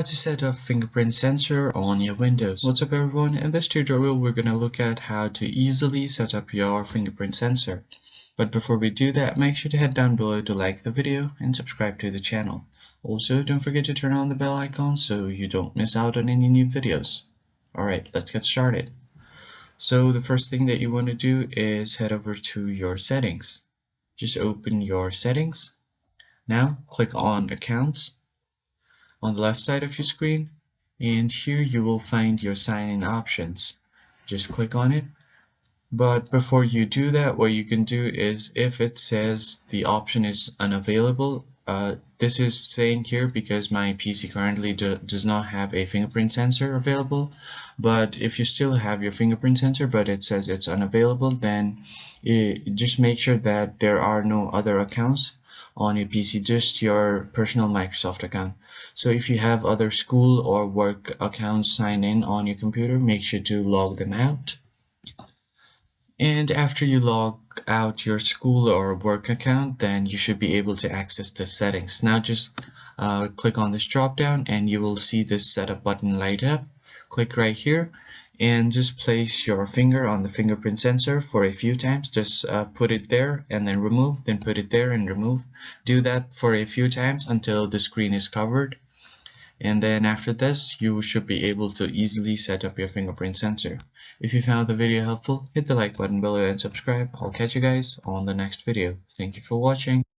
How to set up fingerprint sensor on your Windows. What's up everyone, in this tutorial we're going to look at how to easily set up your fingerprint sensor. But before we do that, make sure to head down below to like the video and subscribe to the channel. Also, don't forget to turn on the bell icon so you don't miss out on any new videos. Alright, let's get started. So the first thing that you want to do is head over to your settings. Just open your settings. Now click on Accounts on the left side of your screen, and here you will find your sign-in options. Just click on it. But before you do that, what you can do is, if it says the option is unavailable, this is saying here because my PC currently does not have a fingerprint sensor available. But if you still have your fingerprint sensor but it says it's unavailable, then just make sure that there are no other accounts on your PC, just your personal Microsoft account. So if you have other school or work accounts signed in on your computer, make sure to log them out. And after you log out your school or work account, then you should be able to access the settings. Now just click on this drop down and you will see this setup button light up. Click right here and just place your finger on the fingerprint sensor for a few times. Just put it there and then remove, then put it there and remove. Do that for a few times until the screen is covered. And then after this, you should be able to easily set up your fingerprint sensor. If you found the video helpful, hit the like button below and subscribe. I'll catch you guys on the next video. Thank you for watching.